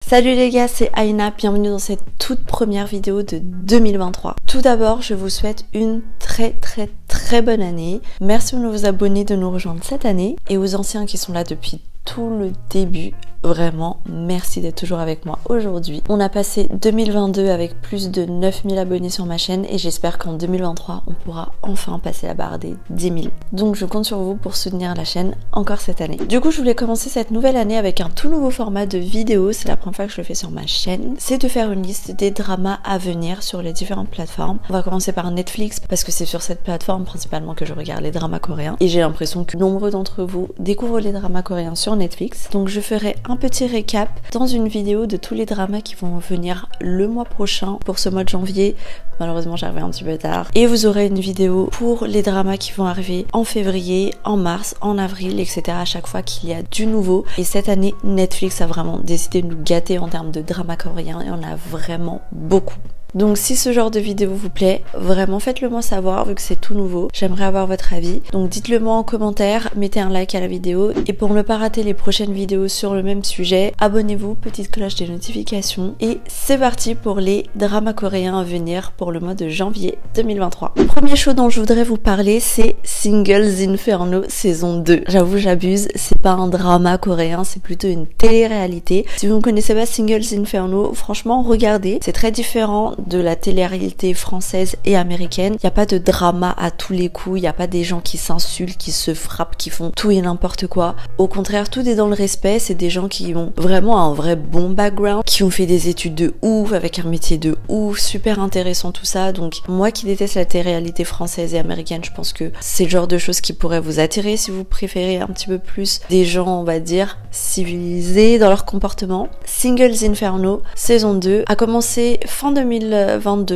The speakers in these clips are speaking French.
Salut les gars, c'est Aïna, bienvenue dans cette toute première vidéo de 2023. Tout d'abord, je vous souhaite une très bonne année. Merci de vous abonner, de nous rejoindre cette année. Et aux anciens qui sont là depuis tout le début, vraiment merci d'être toujours avec moi aujourd'hui. On a passé 2022 avec plus de 9000 abonnés sur ma chaîne et j'espère qu'en 2023 on pourra enfin passer la barre des 10 000. Donc je compte sur vous pour soutenir la chaîne encore cette année. Du coup je voulais commencer cette nouvelle année avec un tout nouveau format de vidéo, c'est la première fois que je le fais sur ma chaîne. C'est de faire une liste des dramas à venir sur les différentes plateformes. On va commencer par Netflix parce que c'est sur cette plateforme principalement que je regarde les dramas coréens et j'ai l'impression que nombreux d'entre vous découvrent les dramas coréens sur Netflix. Donc je ferai un petit récap dans une vidéo de tous les dramas qui vont venir le mois prochain pour ce mois de janvier. Malheureusement j'arrive un petit peu tard. Et vous aurez une vidéo pour les dramas qui vont arriver en février, en mars, en avril, etc. à chaque fois qu'il y a du nouveau. Et cette année, Netflix a vraiment décidé de nous gâter en termes de dramas coréens et on a vraiment beaucoup. Donc si ce genre de vidéo vous plaît, vraiment faites-le moi savoir vu que c'est tout nouveau. J'aimerais avoir votre avis. Donc dites-le moi en commentaire, mettez un like à la vidéo. Et pour ne pas rater les prochaines vidéos sur le même sujet, abonnez-vous, petite cloche des notifications. Et c'est parti pour les dramas coréens à venir pour le mois de janvier 2023. Le premier show dont je voudrais vous parler, c'est Singles Inferno saison 2. J'avoue j'abuse, c'est pas un drama coréen, c'est plutôt une télé-réalité. Si vous ne connaissez pas Singles Inferno, franchement regardez, c'est très différent de la télé-réalité française et américaine. Il n'y a pas de drama à tous les coups, il n'y a pas des gens qui s'insultent, qui se frappent, qui font tout et n'importe quoi. Au contraire, tout est dans le respect, c'est des gens qui ont vraiment un vrai bon background, qui ont fait des études de ouf, avec un métier de ouf, super intéressant tout ça. Donc moi qui déteste la télé-réalité française et américaine, je pense que c'est le genre de choses qui pourraient vous attirer si vous préférez un petit peu plus des gens, on va dire, civilisés dans leur comportement. Singles Inferno, saison 2, a commencé fin 2022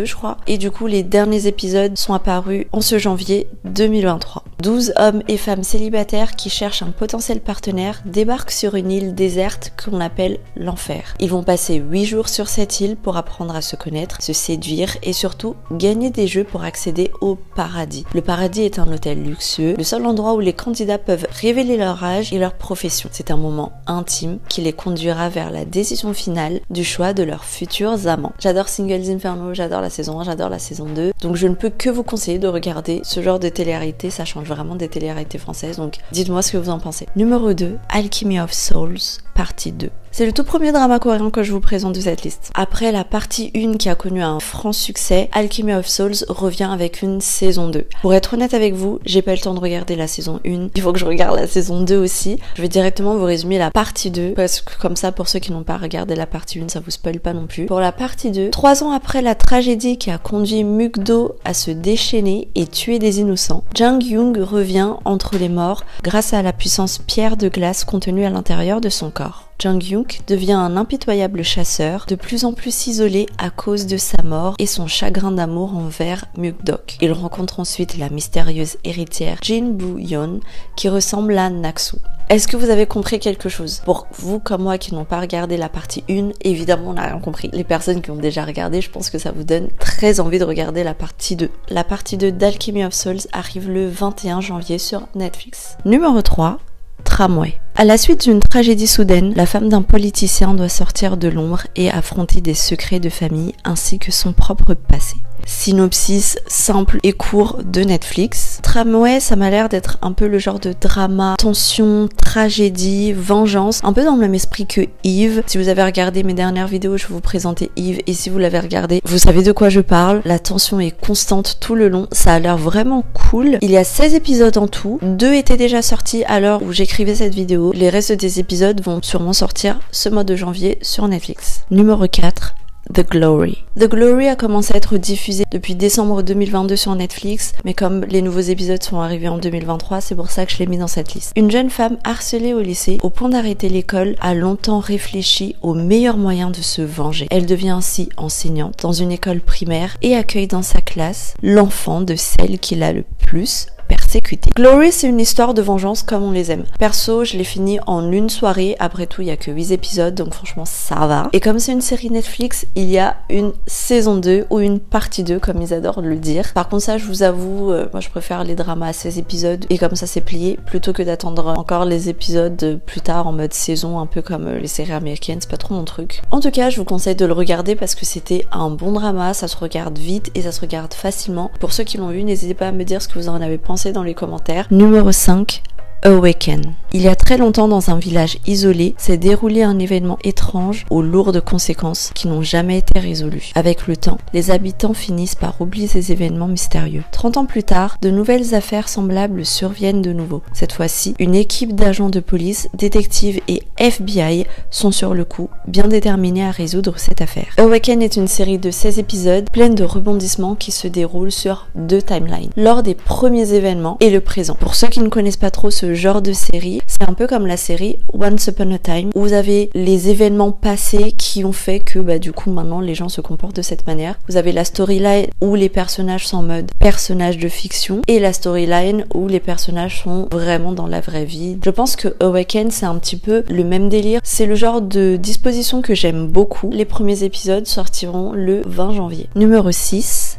je crois, et du coup les derniers épisodes sont apparus en ce janvier 2023. 12 hommes et femmes célibataires qui cherchent un potentiel partenaire débarquent sur une île déserte qu'on appelle l'enfer. Ils vont passer 8 jours sur cette île pour apprendre à se connaître, se séduire et surtout gagner des jeux pour accéder au paradis. Le paradis est un hôtel luxueux, le seul endroit où les candidats peuvent révéler leur âge et leur profession. C'est un moment intime qui les conduira vers la décision finale du choix de leurs futurs amants. J'adore Singles Inferno, j'adore la saison 1, j'adore la saison 2, donc je ne peux que vous conseiller de regarder ce genre de télé-réalité, ça change vraiment des télé-réalités françaises, donc dites-moi ce que vous en pensez. Numéro 2, Alchemy of Souls, partie 2. C'est le tout premier drama coréen que je vous présente de cette liste. Après la partie 1 qui a connu un franc succès, Alchemy of Souls revient avec une saison 2. Pour être honnête avec vous, j'ai pas eu le temps de regarder la saison 1, il faut que je regarde la saison 2 aussi. Je vais directement vous résumer la partie 2, parce que comme ça, pour ceux qui n'ont pas regardé la partie 1, ça vous spoil pas non plus. Pour la partie 2, 3 ans après la tragédie qui a conduit Mukdo à se déchaîner et tuer des innocents, Jang Young revient entre les morts grâce à la puissance pierre de glace contenue à l'intérieur de son corps. Jang Young devient un impitoyable chasseur, de plus en plus isolé à cause de sa mort et son chagrin d'amour envers Mukdok. Il rencontre ensuite la mystérieuse héritière Jin Bu-yeon qui ressemble à Naksu. Est-ce que vous avez compris quelque chose? Pour vous comme moi qui n'ont pas regardé la partie 1, évidemment on n'a rien compris. Les personnes qui ont déjà regardé, je pense que ça vous donne très envie de regarder la partie 2. La partie 2 d'Alchemy of Souls arrive le 21 janvier sur Netflix. Numéro 3, Tramway. À la suite d'une tragédie soudaine, la femme d'un politicien doit sortir de l'ombre et affronter des secrets de famille ainsi que son propre passé. Synopsis simple et court de Netflix. Tramway, ça m'a l'air d'être un peu le genre de drama, tension, tragédie, vengeance, un peu dans le même esprit que Eve. Si vous avez regardé mes dernières vidéos, je vais vous présenter Eve et si vous l'avez regardé, vous savez de quoi je parle. La tension est constante tout le long, ça a l'air vraiment cool. Il y a 16 épisodes en tout, 2 étaient déjà sortis à l'heure où j'écrivais cette vidéo. Les restes des épisodes vont sûrement sortir ce mois de janvier sur Netflix. Numéro 4, The Glory. The Glory a commencé à être diffusé depuis décembre 2022 sur Netflix, mais comme les nouveaux épisodes sont arrivés en 2023, c'est pour ça que je l'ai mis dans cette liste. Une jeune femme harcelée au lycée, au point d'arrêter l'école, a longtemps réfléchi au meilleur moyen de se venger. Elle devient ainsi enseignante dans une école primaire et accueille dans sa classe l'enfant de celle qui l'a le plus persécuté. exécuter. Glory, c'est une histoire de vengeance comme on les aime. Perso, je l'ai fini en une soirée. Après tout, il y a que 8 épisodes, donc franchement, ça va. Et comme c'est une série Netflix, il y a une saison 2 ou une partie 2, comme ils adorent le dire. Par contre, ça, je vous avoue, moi, je préfère les dramas à 16 épisodes et comme ça, c'est plié, plutôt que d'attendre encore les épisodes plus tard en mode saison, un peu comme les séries américaines. C'est pas trop mon truc. En tout cas, je vous conseille de le regarder parce que c'était un bon drama. Ça se regarde vite et ça se regarde facilement. Pour ceux qui l'ont vu, n'hésitez pas à me dire ce que vous en avez pensé dans les commentaires. Numéro 5. Awaken. Il y a très longtemps, dans un village isolé, s'est déroulé un événement étrange aux lourdes conséquences qui n'ont jamais été résolues. Avec le temps, les habitants finissent par oublier ces événements mystérieux. 30 ans plus tard, de nouvelles affaires semblables surviennent de nouveau. Cette fois-ci, une équipe d'agents de police, détectives et FBI sont sur le coup, bien déterminés à résoudre cette affaire. Awaken est une série de 16 épisodes pleine de rebondissements qui se déroulent sur 2 timelines. Lors des premiers événements et le présent. Pour ceux qui ne connaissent pas trop ce genre de série, c'est un peu comme la série Once Upon a Time où vous avez les événements passés qui ont fait que du coup maintenant les gens se comportent de cette manière. Vous avez la storyline où les personnages sont en mode personnages de fiction et la storyline où les personnages sont vraiment dans la vraie vie. Je pense que Awaken c'est un petit peu le même délire. C'est le genre de disposition que j'aime beaucoup. Les premiers épisodes sortiront le 20 janvier. Numéro 6.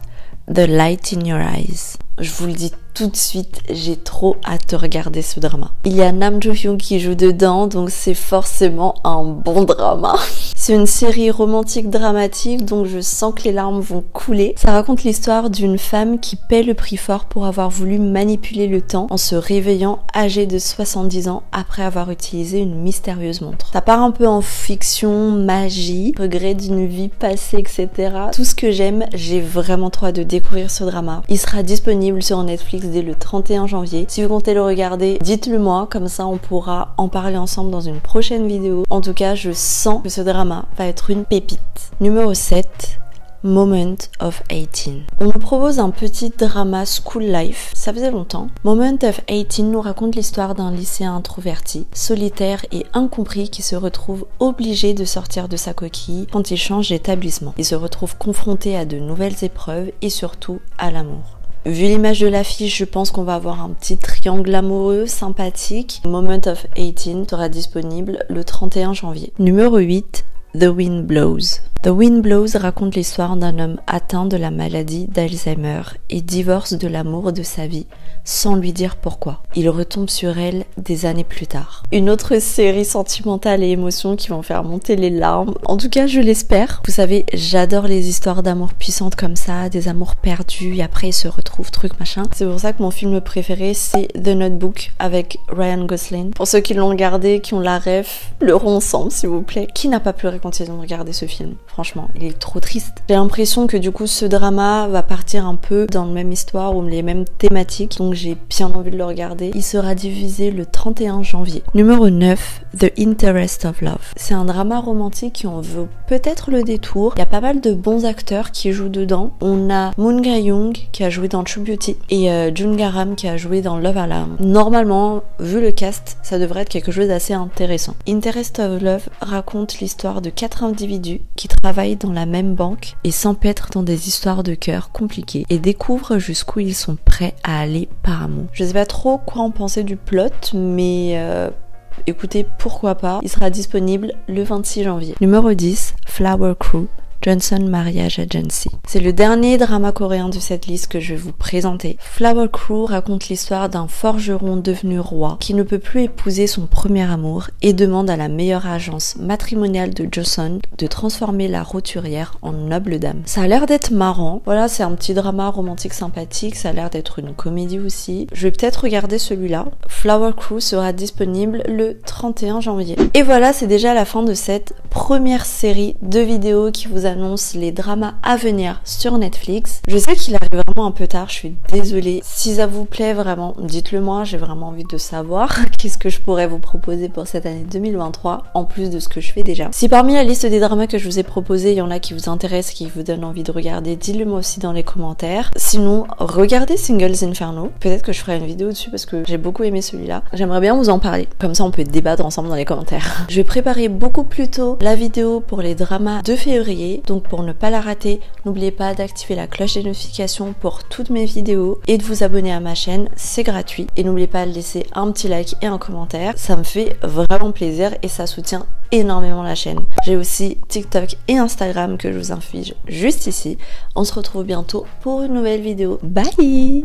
The Light in Your Eyes. Je vous le dis tout de suite, j'ai trop hâte de regarder ce drama. Il y a Nam Jo-hyun qui joue dedans, donc c'est forcément un bon drama. C'est une série romantique dramatique, donc je sens que les larmes vont couler. Ça raconte l'histoire d'une femme qui paie le prix fort pour avoir voulu manipuler le temps en se réveillant âgée de 70 ans après avoir utilisé une mystérieuse montre. Ça part un peu en fiction, magie, regret d'une vie passée, etc. Tout ce que j'aime, j'ai vraiment trop hâte de découvrir ce drama. Il sera disponible sur Netflix dès le 31 janvier. Si vous comptez le regarder, dites-le moi, comme ça on pourra en parler ensemble dans une prochaine vidéo. En tout cas, je sens que ce drama va être une pépite. Numéro 7. Moment of 18. On nous propose un petit drama school life, ça faisait longtemps. Moment of 18 nous raconte l'histoire d'un lycéen introverti, solitaire et incompris qui se retrouve obligé de sortir de sa coquille quand il change d'établissement. Il se retrouve confronté à de nouvelles épreuves et surtout à l'amour. Vu l'image de l'affiche, je pense qu'on va avoir un petit triangle amoureux sympathique. Moment of 18 sera disponible le 31 janvier. Numéro 8. The Wind Blows. The Wind Blows raconte l'histoire d'un homme atteint de la maladie d'Alzheimer et divorce de l'amour de sa vie sans lui dire pourquoi. Il retombe sur elle des années plus tard. Une autre série sentimentale et émotions qui vont faire monter les larmes. En tout cas, je l'espère. Vous savez, j'adore les histoires d'amour puissantes comme ça, des amours perdus et après ils se retrouvent, truc machin. C'est pour ça que mon film préféré c'est The Notebook avec Ryan Gosling. Pour ceux qui l'ont regardé, qui ont la ref, pleurons ensemble s'il vous plaît. Qui n'a pas pleuré quand ils ont regardé ce film? Franchement, il est trop triste. J'ai l'impression que du coup ce drama va partir un peu dans la même histoire ou les mêmes thématiques, donc j'ai bien envie de le regarder. Il sera diffusé le 31 janvier. Numéro 9, The Interest of Love. C'est un drama romantique qui en veut peut-être le détour. Il y a pas mal de bons acteurs qui jouent dedans. On a Moon Ga-young qui a joué dans True Beauty et Jun Ga-ram qui a joué dans Love Alarm. Normalement, vu le cast, ça devrait être quelque chose d'assez intéressant. Interest of Love raconte l'histoire de 4 individus qui travaillent dans la même banque et s'empêtrent dans des histoires de cœur compliquées et découvrent jusqu'où ils sont prêts à aller par amour. Je sais pas trop quoi en penser du plot, mais écoutez, pourquoi pas. Il sera disponible le 26 janvier. Numéro 10, Flower Crew. Johnson Marriage Agency. C'est le dernier drama coréen de cette liste que je vais vous présenter. Flower Crew raconte l'histoire d'un forgeron devenu roi qui ne peut plus épouser son premier amour et demande à la meilleure agence matrimoniale de Joseon de transformer la roturière en noble dame. Ça a l'air d'être marrant. Voilà, c'est un petit drama romantique sympathique. Ça a l'air d'être une comédie aussi. Je vais peut-être regarder celui-là. Flower Crew sera disponible le 31 janvier. Et voilà, c'est déjà la fin de cette première série de vidéos qui vous annonce les dramas à venir sur Netflix. Je sais qu'il arrive vraiment un peu tard, je suis désolée. Si ça vous plaît vraiment, dites-le moi, j'ai vraiment envie de savoir qu'est-ce que je pourrais vous proposer pour cette année 2023, en plus de ce que je fais déjà. Si parmi la liste des dramas que je vous ai proposés, il y en a qui vous intéressent, qui vous donnent envie de regarder, dites-le moi aussi dans les commentaires. Sinon, regardez Singles Inferno. Peut-être que je ferai une vidéo dessus parce que j'ai beaucoup aimé celui-là. J'aimerais bien vous en parler. Comme ça, on peut débattre ensemble dans les commentaires. Je vais préparer beaucoup plus tôt la vidéo pour les dramas de février. Donc pour ne pas la rater, n'oubliez pas d'activer la cloche des notifications pour toutes mes vidéos et de vous abonner à ma chaîne, c'est gratuit. Et n'oubliez pas de laisser un petit like et un commentaire, ça me fait vraiment plaisir et ça soutient énormément la chaîne. J'ai aussi TikTok et Instagram que je vous inflige juste ici. On se retrouve bientôt pour une nouvelle vidéo. Bye!